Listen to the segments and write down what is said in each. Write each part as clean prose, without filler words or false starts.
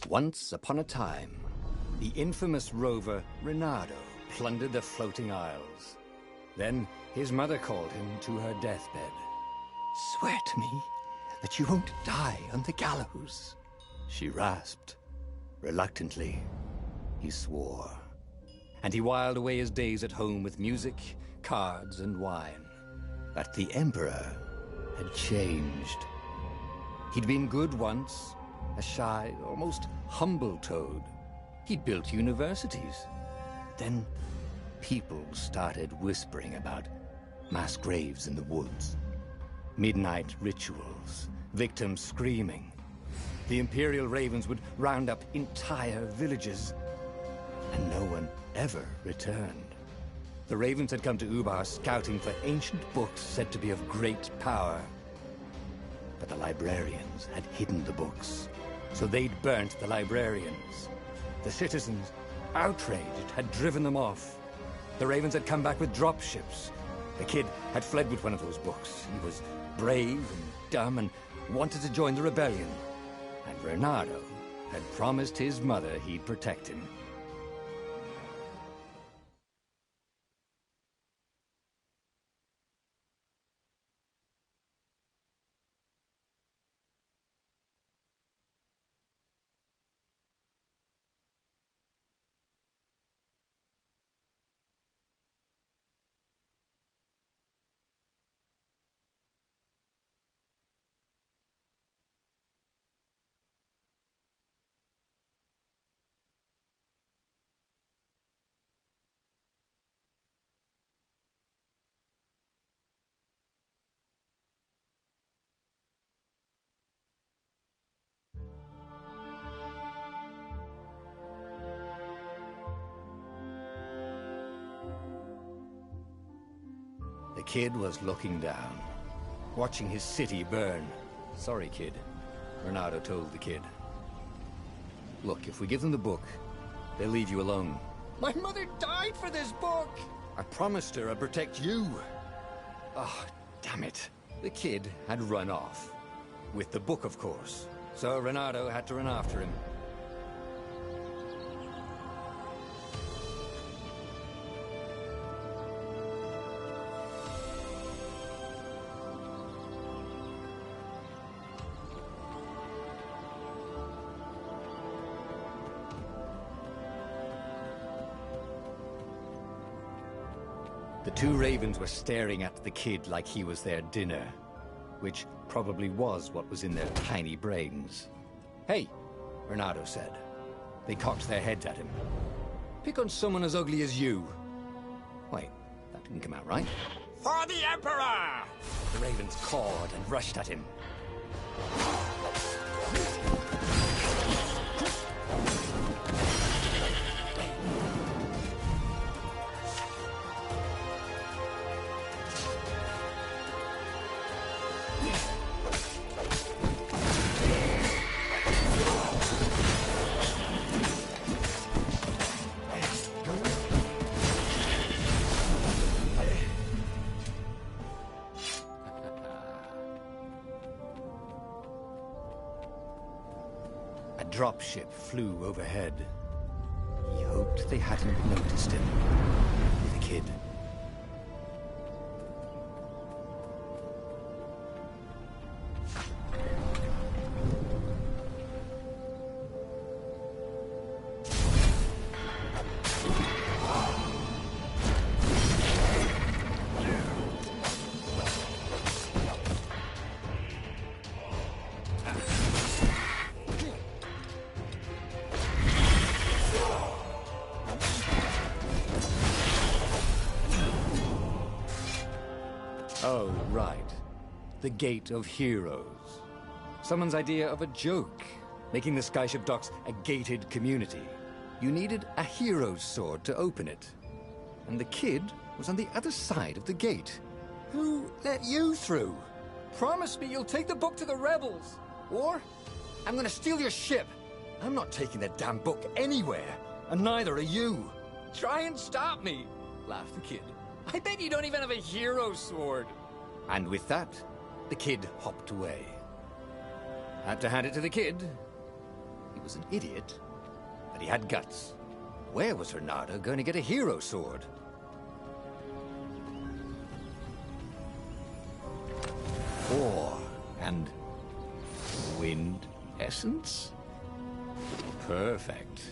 Once upon a time, the infamous rover Grandad plundered the floating isles. Then his mother called him to her deathbed. "Swear to me that you won't die on the gallows," she rasped. Reluctantly, he swore. And he whiled away his days at home with music, cards, and wine. But the Emperor had changed. He'd been good once, a shy, almost humble toad. He'd built universities. Then people started whispering about mass graves in the woods, midnight rituals, victims screaming. The Imperial Ravens would round up entire villages, and no one ever returned. The Ravens had come to Ubar scouting for ancient books said to be of great power. But the librarians had hidden the books, so they'd burnt the librarians. The citizens, outraged, had driven them off. The Ravens had come back with dropships. The kid had fled with one of those books. He was brave and dumb and wanted to join the rebellion. And Grandad had promised his mother he'd protect him. The kid was looking down, watching his city burn. "Sorry, kid," Grandad told the kid. "Look, if we give them the book, they'll leave you alone." "My mother died for this book!" "I promised her I'd protect you." Oh, damn it. The kid had run off. With the book, of course. So Grandad had to run after him. The two ravens were staring at the kid like he was their dinner, which probably was what was in their tiny brains. "Hey," Grandad said. They cocked their heads at him. "Pick on someone as ugly as you." Wait, that didn't come out right. "For the Emperor!" The ravens cawed and rushed at him. A dropship flew overhead. He hoped they hadn't noticed him. The kid. Oh, right. The Gate of Heroes. Someone's idea of a joke, making the Skyship docks a gated community. You needed a hero's sword to open it. And the kid was on the other side of the gate. Who let you through? Promise me you'll take the book to the rebels, or I'm gonna steal your ship. I'm not taking that damn book anywhere, and neither are you. Try and stop me, laughed the kid. I bet you don't even have a hero sword. And with that, the kid hopped away. Had to hand it to the kid. He was an idiot, but he had guts. Where was Reynardo going to get a hero sword? Ore and wind essence? Perfect.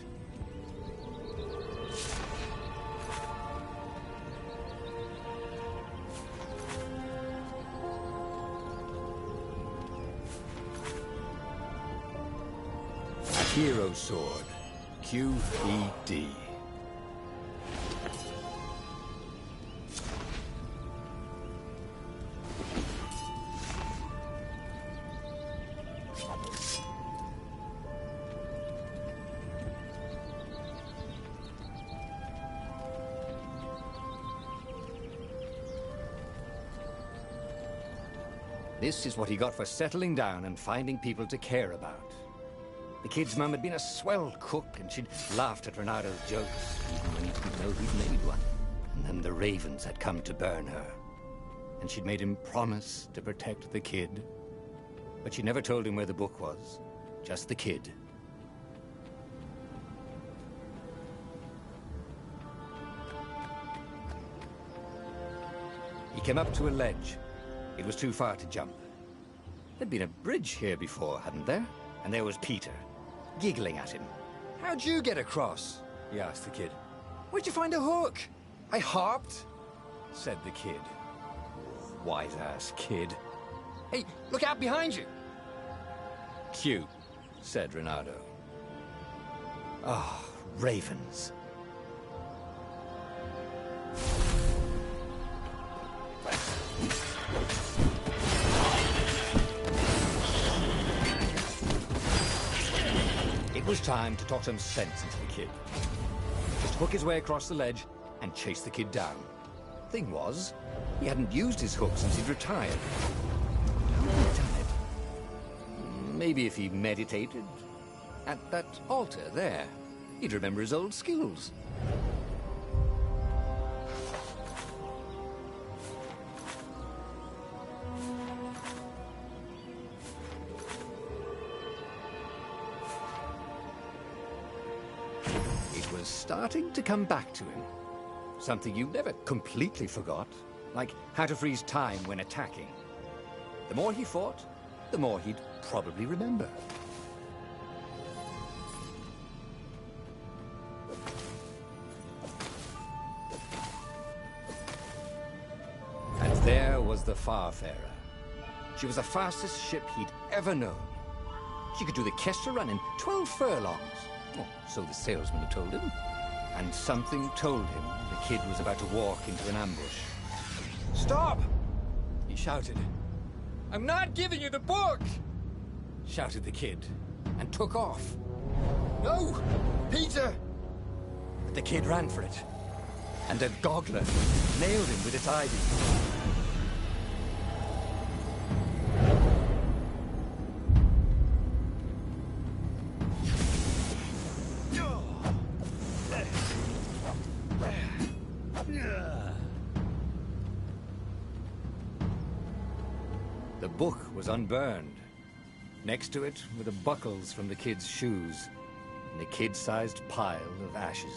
Hero Sword, QED. This is what he got for settling down and finding people to care about. The kid's mum had been a swell cook, and she'd laughed at Reynardo's jokes, even when he didn't know he'd made one. And then the ravens had come to burn her. And she'd made him promise to protect the kid. But she never told him where the book was. Just the kid. He came up to a ledge. It was too far to jump. There'd been a bridge here before, hadn't there? And there was Peter, giggling at him. "How'd you get across?" he asked the kid. "Where'd you find a hook?" "I hopped," said the kid. Wise-ass kid. "Hey, look out behind you!" "Cute," said Reynardo. Ah, ravens. It was time to talk some sense into the kid. Just hook his way across the ledge and chase the kid down. Thing was, he hadn't used his hook since he'd retired. How had he done it? Maybe if he meditated at that altar there, he'd remember his old skills. It was starting to come back to him. Something you never completely forgot, like how to freeze time when attacking. The more he fought, the more he'd probably remember. And there was the Farfarer. She was the fastest ship he'd ever known. She could do the Kestra run in 12 furlongs. Oh, so the salesman had told him. And something told him the kid was about to walk into an ambush. "Stop!" he shouted. "I'm not giving you the book!" shouted the kid, and took off. "No! Peter!" But the kid ran for it, and a goggler nailed him with its ivy. The book was unburned. Next to it were the buckles from the kid's shoes, and a kid-sized pile of ashes.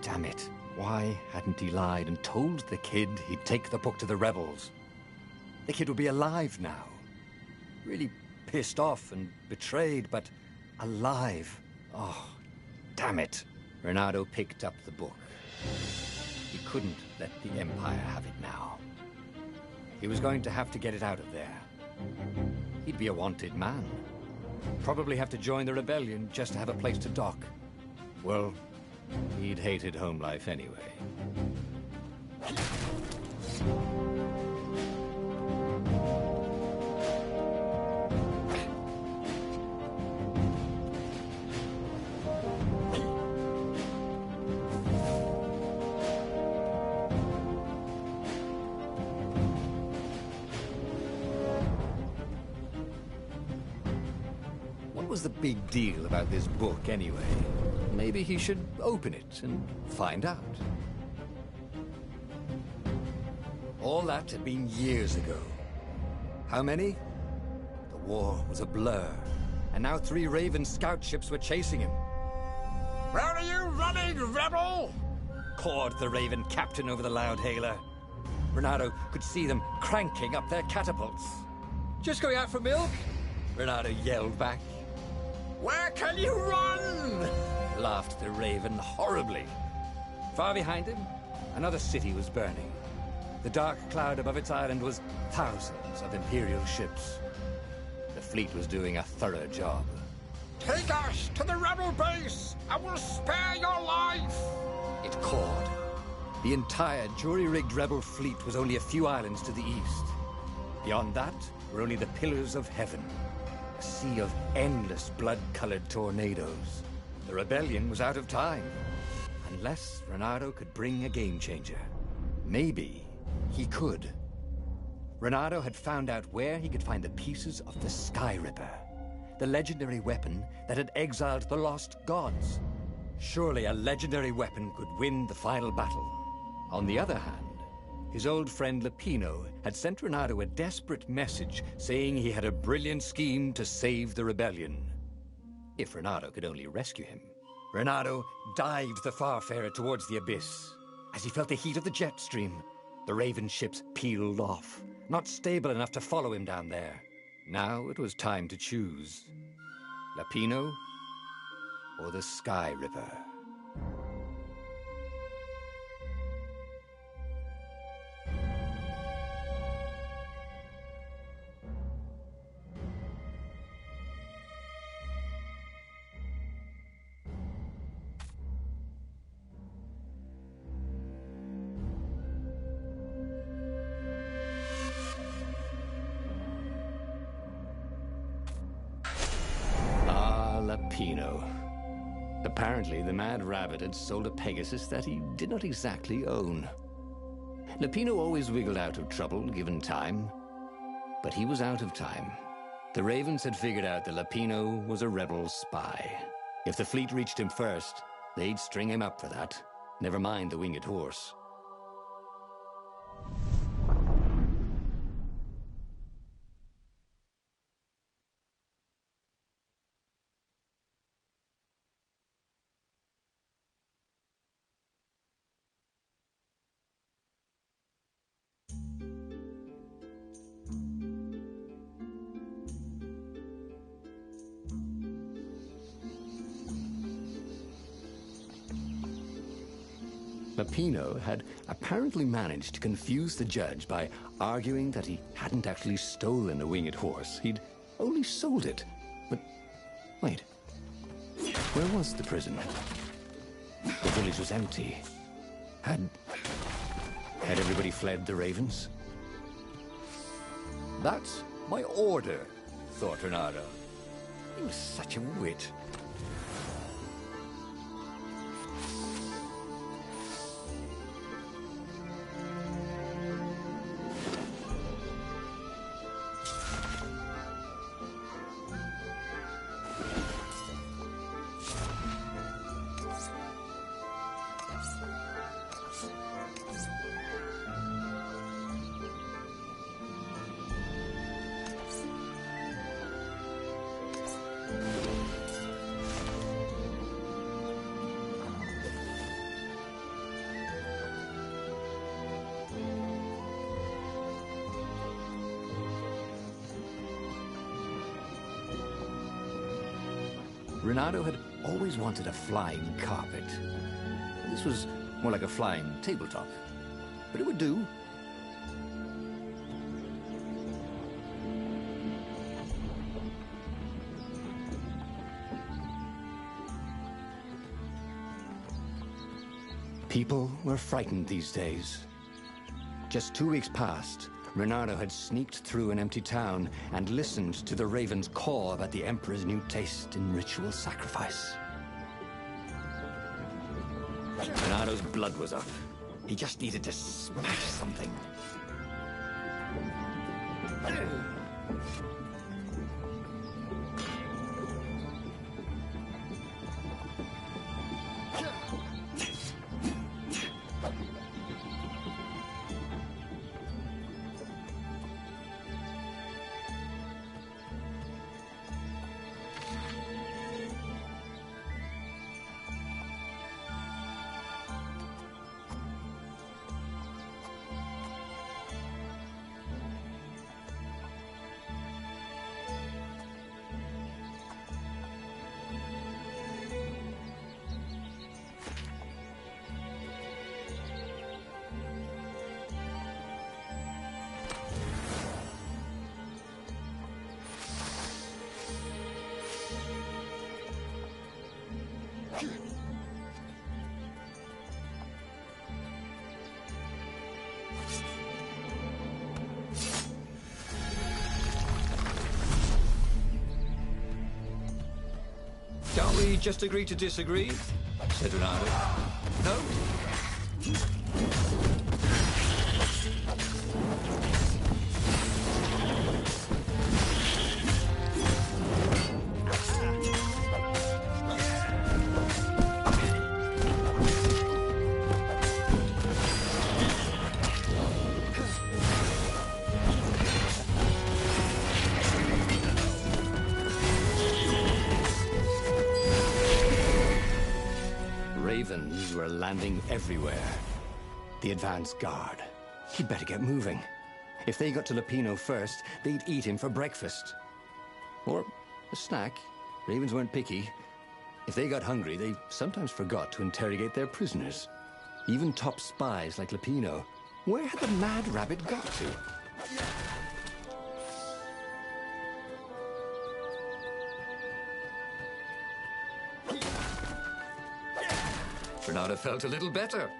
Damn it. Why hadn't he lied and told the kid he'd take the book to the rebels? The kid would be alive now. Really pissed off and betrayed, but alive. Oh, damn it. Reynardo picked up the book. He couldn't let the Empire have it now. He was going to have to get it out of there. He'd be a wanted man. Probably have to join the rebellion just to have a place to dock. Well, he'd hated home life anyway. What was the big deal about this book anyway? Maybe he should open it and find out. All that had been years ago. How many? The war was a blur. and now 3 Raven scout ships were chasing him. Where are you running, rebel? Cawed the Raven captain over the loud hailer. Renato could see them cranking up their catapults. "Just going out for milk?" Renato yelled back. Where can you run? Laughed the Raven horribly. Far behind him, another city was burning. The dark cloud above its island was thousands of Imperial ships. The fleet was doing a thorough job. Take us to the rebel base, and we'll spare your life! It cawed. The entire jury-rigged rebel fleet was only a few islands to the east. Beyond that were only the pillars of heaven, a sea of endless blood-colored tornadoes. The rebellion was out of time, unless Renato could bring a game-changer. Maybe he could. Renato had found out where he could find the pieces of the Sky Ripper, the legendary weapon that had exiled the lost gods. Surely a legendary weapon could win the final battle. On the other hand, his old friend Lapino had sent Renato a desperate message saying he had a brilliant scheme to save the rebellion. If Renato could only rescue him. Renato dived the Farfarer towards the abyss. As he felt the heat of the jet stream, the Raven ships peeled off, not stable enough to follow him down there. Now it was time to choose. Lapino or the Sky Ripper. Lapino. Apparently, the Mad Rabbit had sold a Pegasus that he did not exactly own. Lapino always wiggled out of trouble, given time. But he was out of time. The Ravens had figured out that Lapino was a rebel spy. If the fleet reached him first, they'd string him up for that. Never mind the winged horse. Lapino had apparently managed to confuse the judge by arguing that he hadn't actually stolen a winged horse. He'd only sold it. But wait, where was the prison? The village was empty. Had everybody fled the Ravens? That's my order, thought Renato. He was such a wit. Renato had always wanted a flying carpet. This was more like a flying tabletop, but it would do. People were frightened these days. Just 2 weeks past, Renato had sneaked through an empty town and listened to the Ravens caw about the Emperor's new taste in ritual sacrifice. Renato's blood was up. He just needed to smash something. Can't we just agree to disagree? Said Renardo. No? Ravens were landing everywhere. The advance guard. He'd better get moving. If they got to Lupino first, they'd eat him for breakfast. Or a snack. Ravens weren't picky. If they got hungry, they sometimes forgot to interrogate their prisoners. Even top spies like Lupino. Where had the mad rabbit got to? Renardo felt a little better.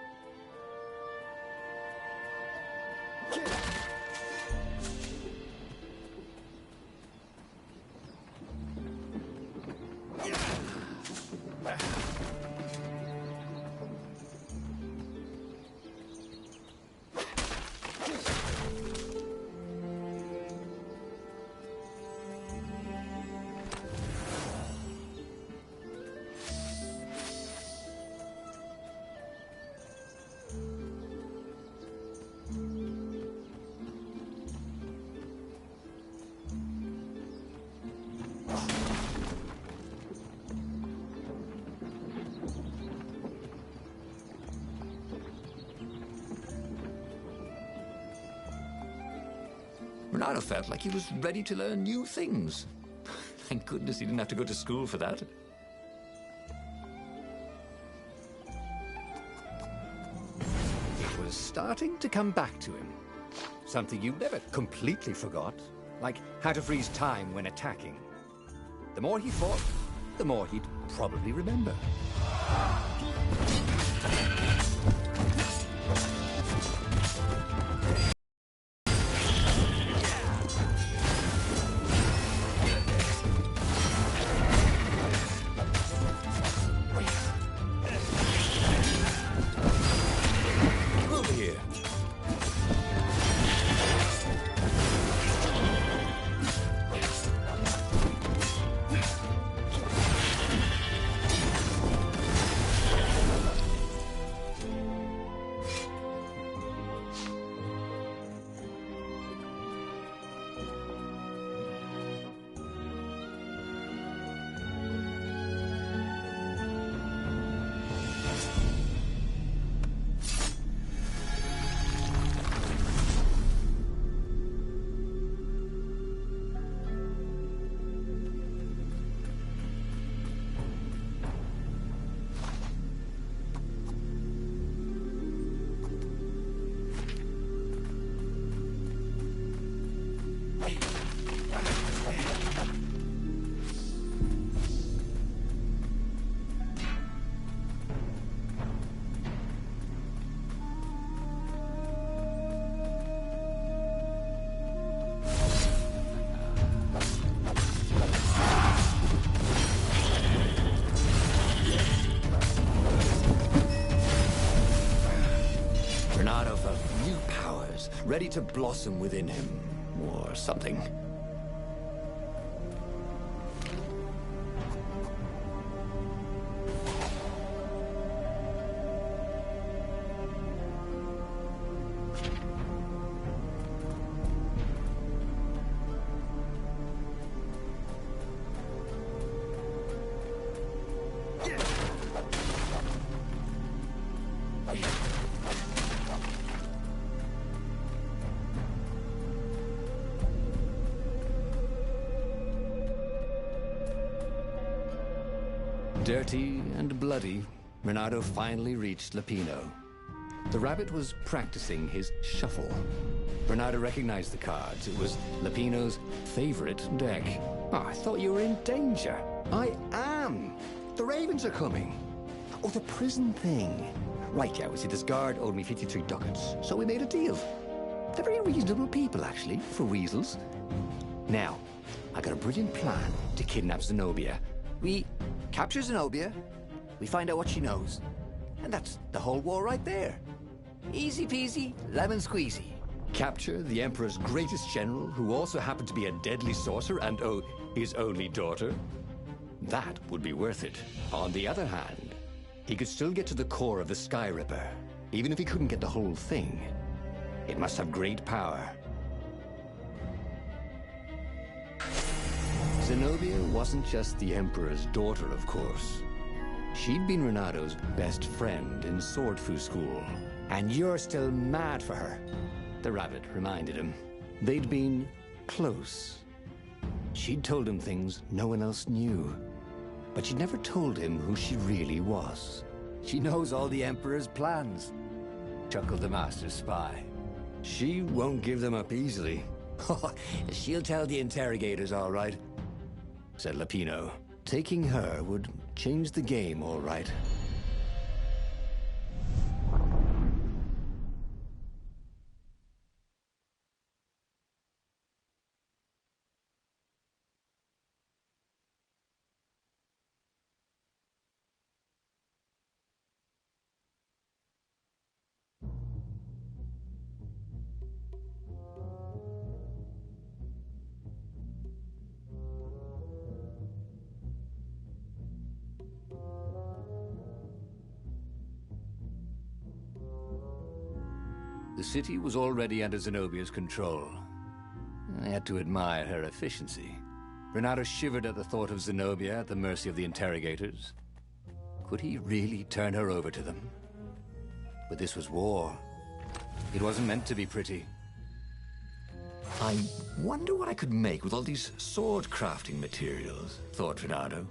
Renardo felt like he was ready to learn new things. Thank goodness he didn't have to go to school for that. It was starting to come back to him. Something you never completely forgot, like how to freeze time when attacking. The more he fought, the more he'd probably remember. Ready to blossom within him, or something. Dirty and bloody, Renardo finally reached Lupino. The rabbit was practicing his shuffle. Renardo recognized the cards. It was Lupino's favorite deck. Oh, I thought you were in danger. I am. The ravens are coming. Oh, the prison thing. Right, yeah, see, this guard owed me 53 ducats, so we made a deal. They're very reasonable people, actually, for weasels. Now, I got a brilliant plan to kidnap Zenobia. We capture Zenobia, we find out what she knows, and that's the whole war right there. Easy peasy, lemon squeezy. Capture the Emperor's greatest general, who also happened to be a deadly sorcerer and, oh, his only daughter. That would be worth it. On the other hand, he could still get to the core of the Sky Ripper, even if he couldn't get the whole thing. It must have great power. Zenobia wasn't just the Emperor's daughter, of course. She'd been Renado's best friend in Sword Fu school. And you're still mad for her, the rabbit reminded him. They'd been close. She'd told him things no one else knew. But she'd never told him who she really was. She knows all the Emperor's plans, chuckled the Master Spy. She won't give them up easily. She'll tell the interrogators, all right, said Lapino. Taking her would change the game, all right. The city was already under Zenobia's control. I had to admire her efficiency. Renado shivered at the thought of Zenobia at the mercy of the interrogators. Could he really turn her over to them? But this was war. It wasn't meant to be pretty. I wonder what I could make with all these sword crafting materials, thought Renado.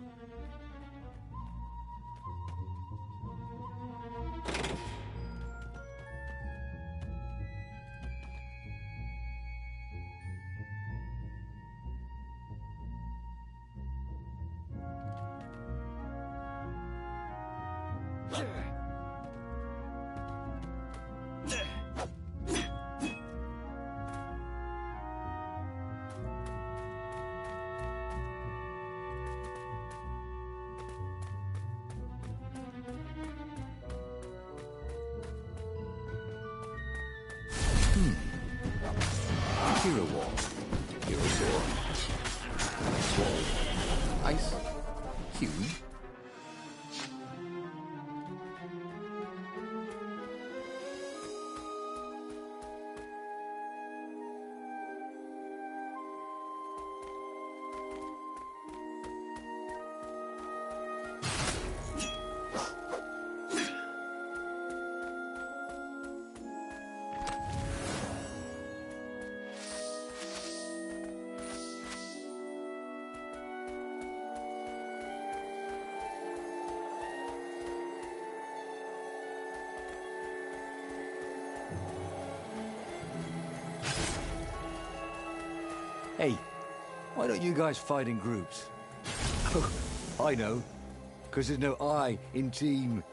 Hero Wall. Hero Sword. Sword. Ice. Cube. Hey, why don't you guys fight in groups? Oh, I know. Because there's no I in team.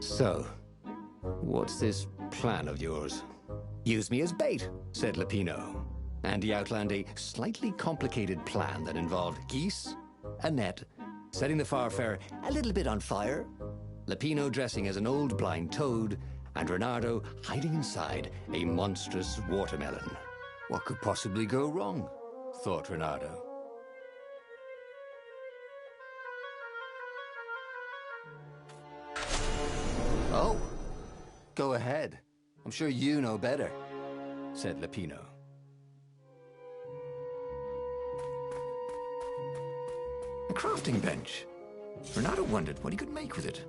So, what's this plan of yours? Use me as bait, said Lapino. And he outlined a slightly complicated plan that involved geese, a net, setting the Farfarer a little bit on fire, Lapino dressing as an old blind toad, and Renado hiding inside a monstrous watermelon. What could possibly go wrong? Thought Renado. Oh, go ahead. I'm sure you know better, said Lapino. A crafting bench. Renato wondered what he could make with it.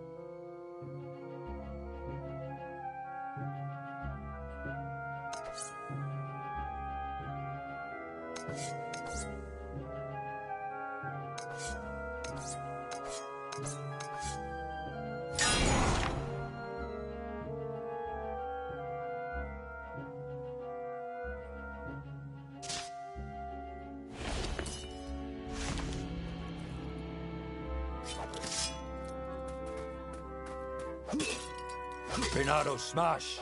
Renato, smash!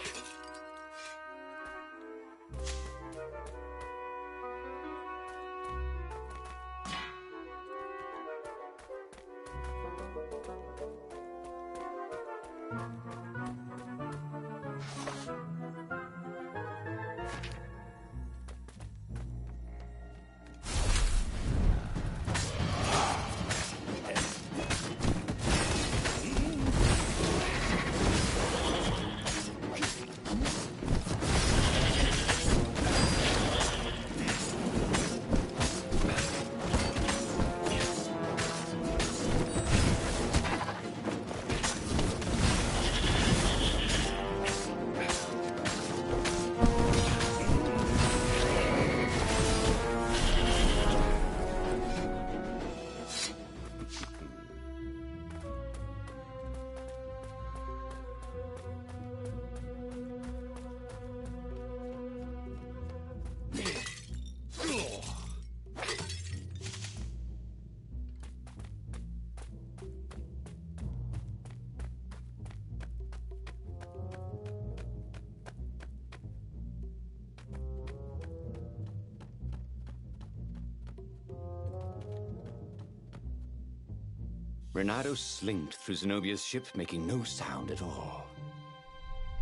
Renato slinked through Zenobia's ship, making no sound at all.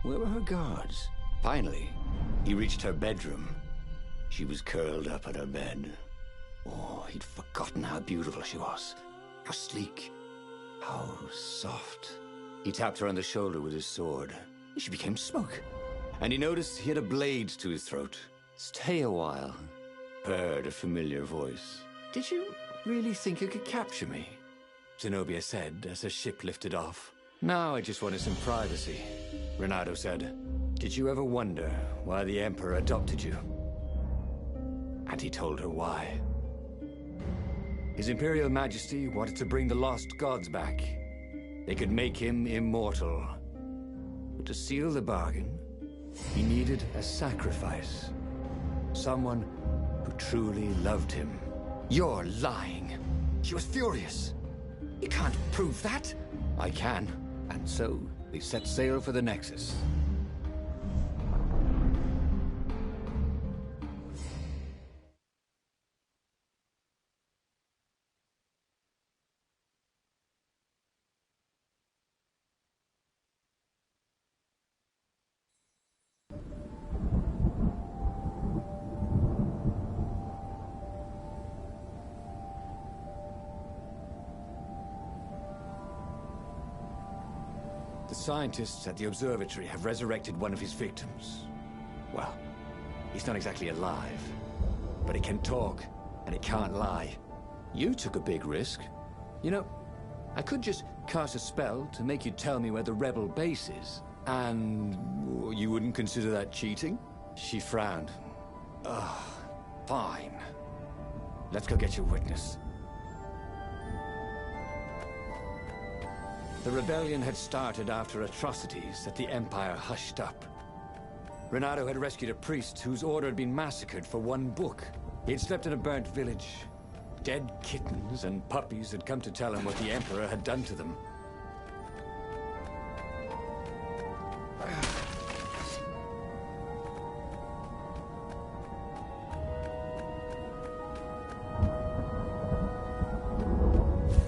Where were her guards? Finally, he reached her bedroom. She was curled up on her bed. Oh, he'd forgotten how beautiful she was. How sleek. How soft. He tapped her on the shoulder with his sword. She became smoke. And he noticed he had a blade to his throat. Stay a while. Heard a familiar voice. Did you really think you could capture me? Zenobia said as her ship lifted off. Now I just wanted some privacy, Renato said. Did you ever wonder why the Emperor adopted you? And he told her why. His Imperial Majesty wanted to bring the lost gods back. They could make him immortal. But to seal the bargain, he needed a sacrifice. Someone who truly loved him. You're lying. She was furious. You can't prove that. I can. And so, they set sail for the Nexus. The scientists at the observatory have resurrected one of his victims. Well, he's not exactly alive, but he can talk, and he can't lie. You took a big risk. You know, I could just cast a spell to make you tell me where the rebel base is, and you wouldn't consider that cheating? She frowned. Ugh, fine. Let's go get your witness. The rebellion had started after atrocities that the Empire hushed up. Renato had rescued a priest whose order had been massacred for one book. He had slept in a burnt village. Dead kittens and puppies had come to tell him what the Emperor had done to them.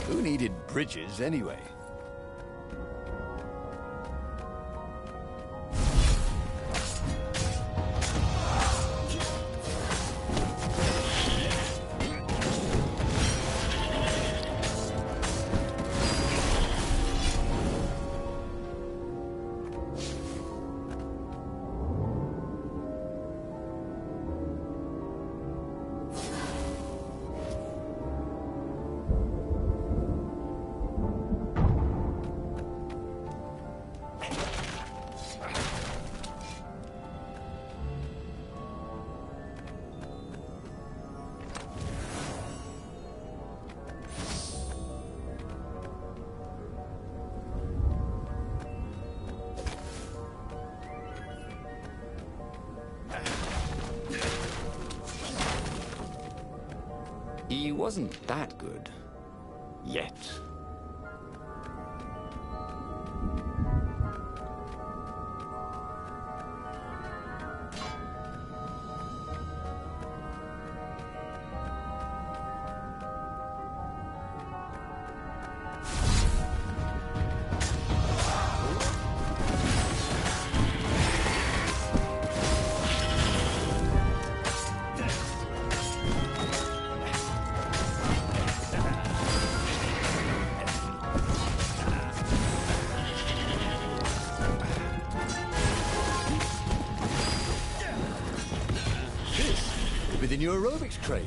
Who needed bridges anyway? He wasn't that good. Yet. Within your aerobics crate.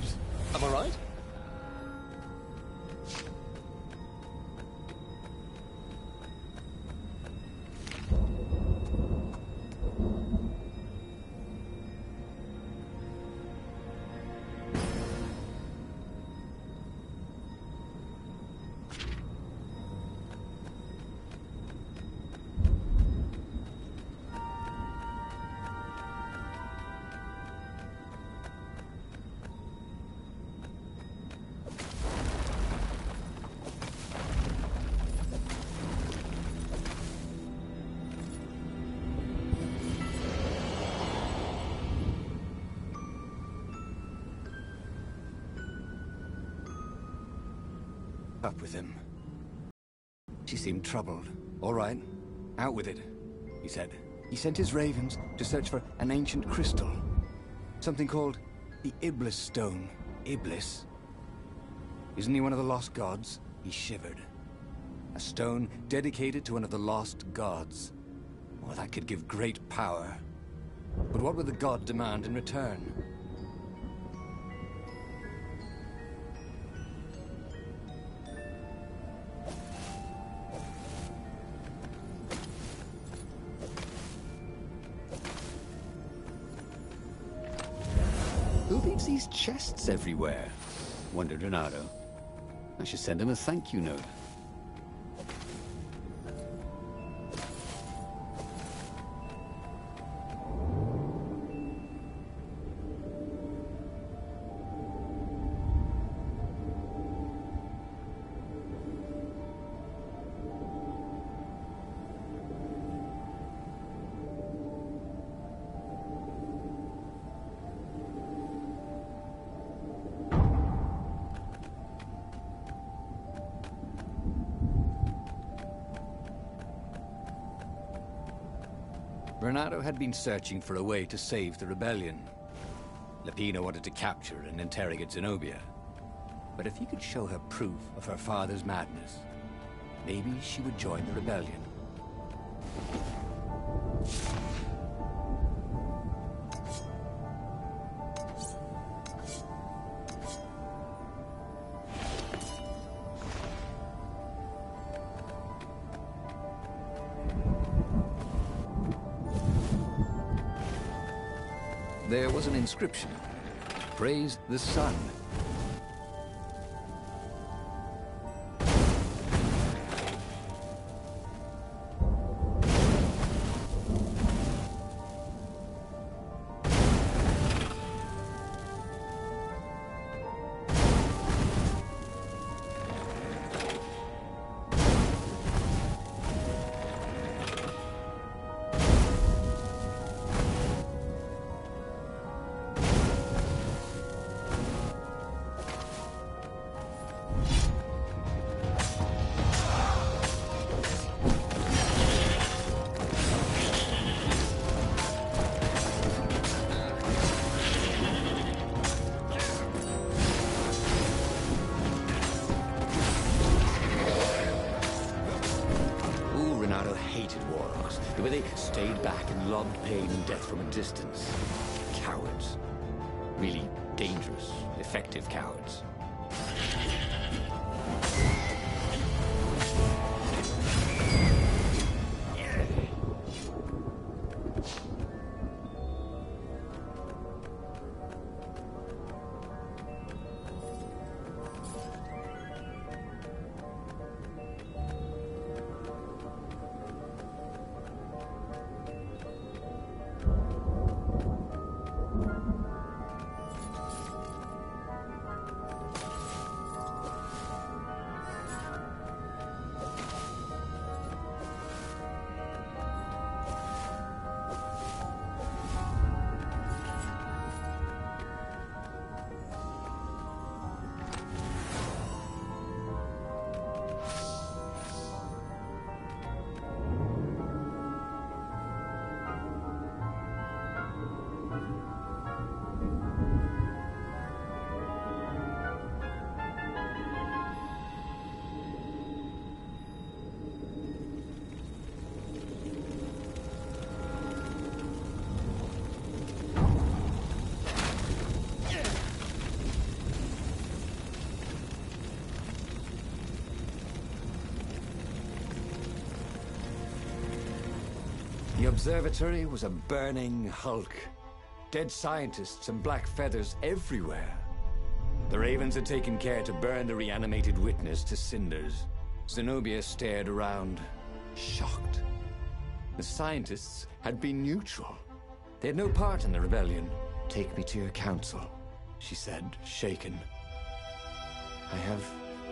Am I right? Up with him. She seemed troubled. All right, out with it, he said. He sent his ravens to search for an ancient crystal. Something called the Iblis Stone. Iblis? Isn't he one of the lost gods? He shivered. A stone dedicated to one of the lost gods. Well, that could give great power. But what would the god demand in return? Who leaves these chests everywhere? Wondered Renato. I should send him a thank you note. Renato had been searching for a way to save the rebellion. Lapina wanted to capture and interrogate Zenobia. But if he could show her proof of her father's madness, maybe she would join the rebellion. There was an inscription. Praise the sun. The way they stayed back and lobbed pain and death from a distance. Cowards. Really dangerous, effective cowards. observatory was a burning hulk. Dead scientists and black feathers everywhere. The Ravens had taken care to burn the reanimated witness to cinders. Zenobia stared around, shocked. The scientists had been neutral. They had no part in the rebellion. "Take me to your council," she said, shaken. "I have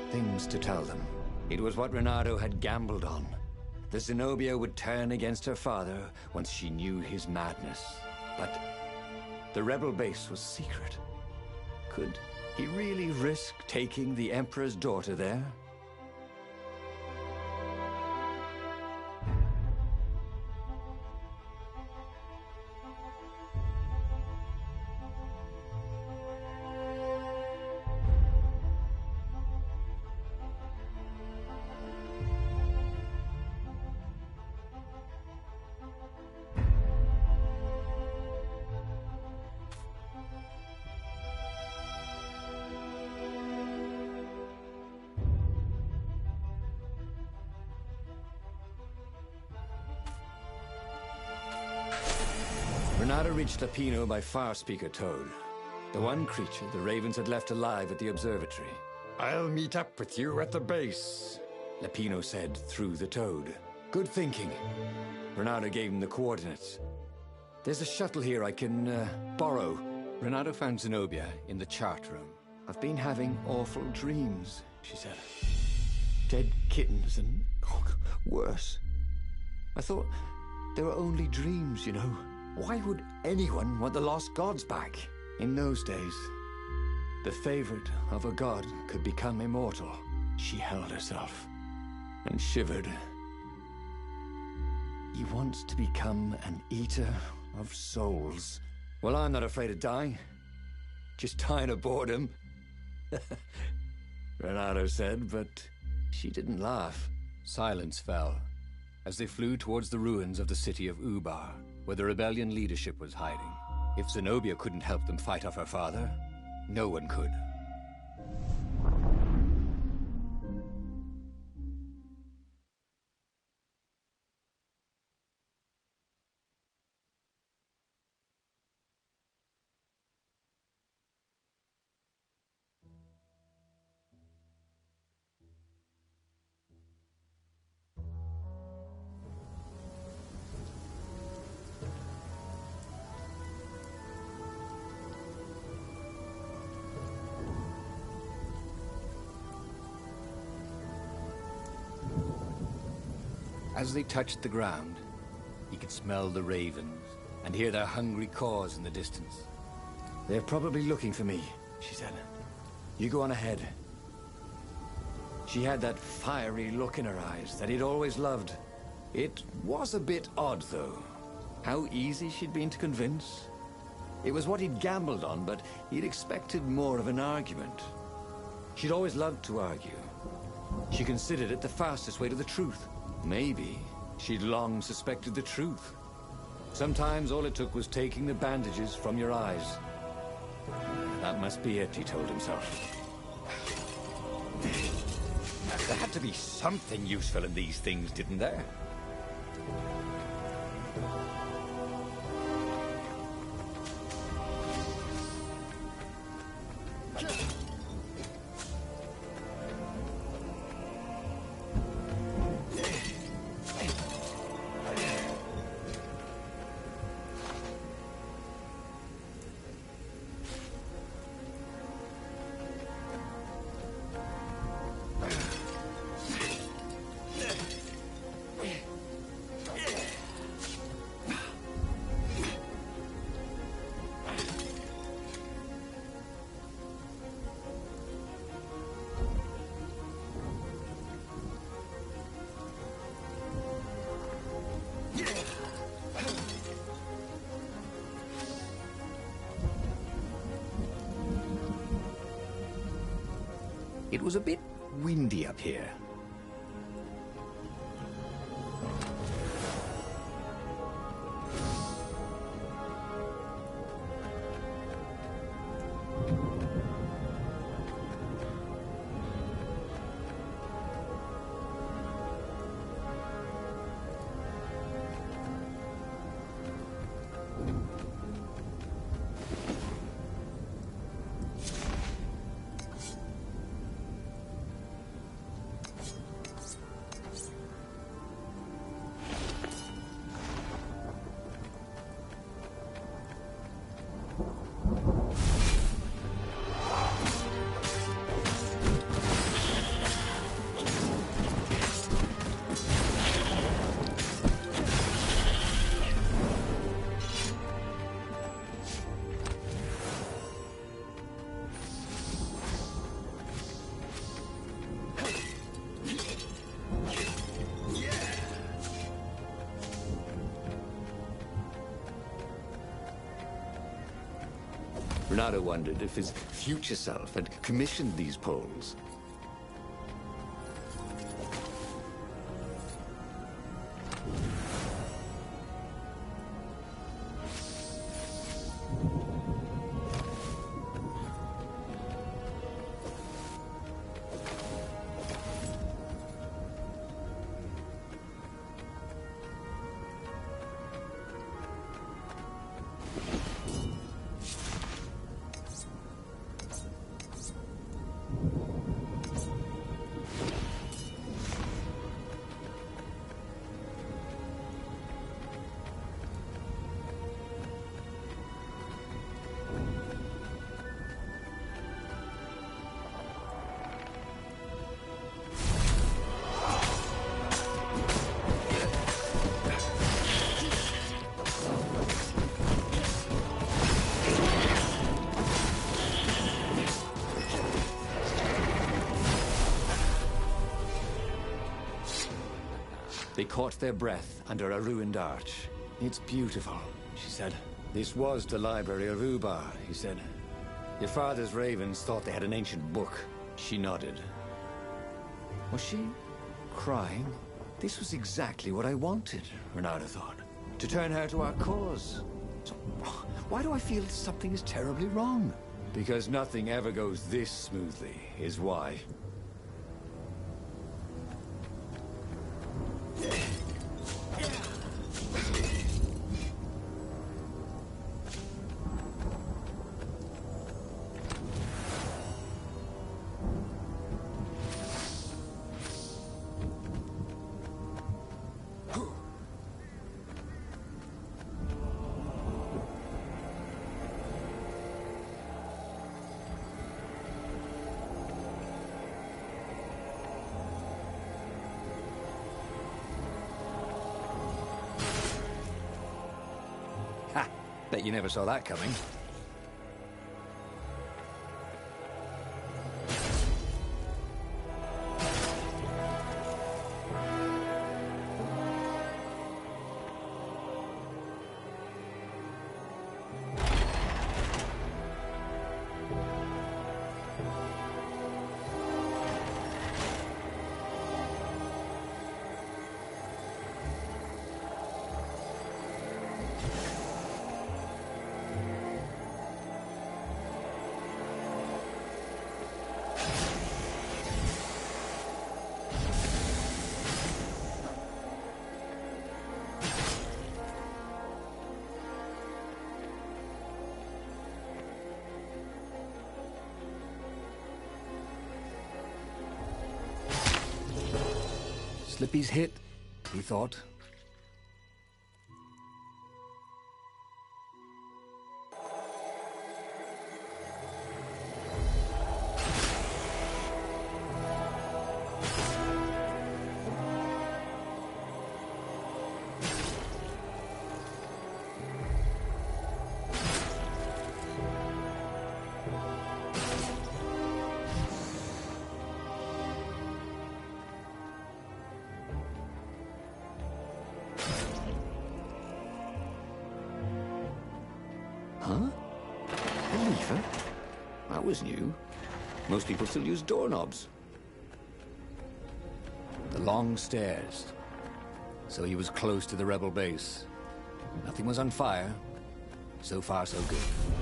things to tell them." It was what Reynardo had gambled on. The Zenobia would turn against her father once she knew his madness. But the rebel base was secret. Could he really risk taking the Emperor's daughter there? Reynardo reached Lapino by Farspeaker Toad, the one creature the Ravens had left alive at the observatory. I'll meet up with you at the base, Lapino said through the Toad. "Good thinking." Reynardo gave him the coordinates. "There's a shuttle here I can borrow." Reynardo found Zenobia in the chart room. "I've been having awful dreams," she said. "Dead kittens and worse. I thought they were only dreams, you know. Why would anyone want the lost gods back? In those days, the favorite of a god could become immortal." She held herself and shivered. "He wants to become an eater of souls." "Well, I'm not afraid of dying. Just dying of boredom," Reynardo said, but she didn't laugh. Silence fell as they flew towards the ruins of the city of Ubar, where the rebellion leadership was hiding. If Zenobia couldn't help them fight off her father, no one could. As they touched the ground, he could smell the ravens and hear their hungry caws in the distance. "They're probably looking for me," she said. "You go on ahead." She had that fiery look in her eyes that he'd always loved. It was a bit odd, though. How easy she'd been to convince. It was what he'd gambled on, but he'd expected more of an argument. She'd always loved to argue. She considered it the fastest way to the truth. Maybe she'd long suspected the truth. Sometimes all it took was taking the bandages from your eyes. That must be it, he told himself. There had to be something useful in these things, didn't there? It was a bit windy up here. Renato wondered if his future self had commissioned these poles. They caught their breath under a ruined arch. "It's beautiful," she said. "This was the library of Ubar," he said. "Your father's ravens thought they had an ancient book." She nodded. Was she crying? This was exactly what I wanted, Renato thought. To turn her to our cause. So, why do I feel something is terribly wrong? Because nothing ever goes this smoothly, is why. Ha! Bet you never saw that coming. Slippy's hit, he thought. Huh? A lever? That was new. Most people still use doorknobs. The long stairs. So he was close to the rebel base. Nothing was on fire. So far, so good.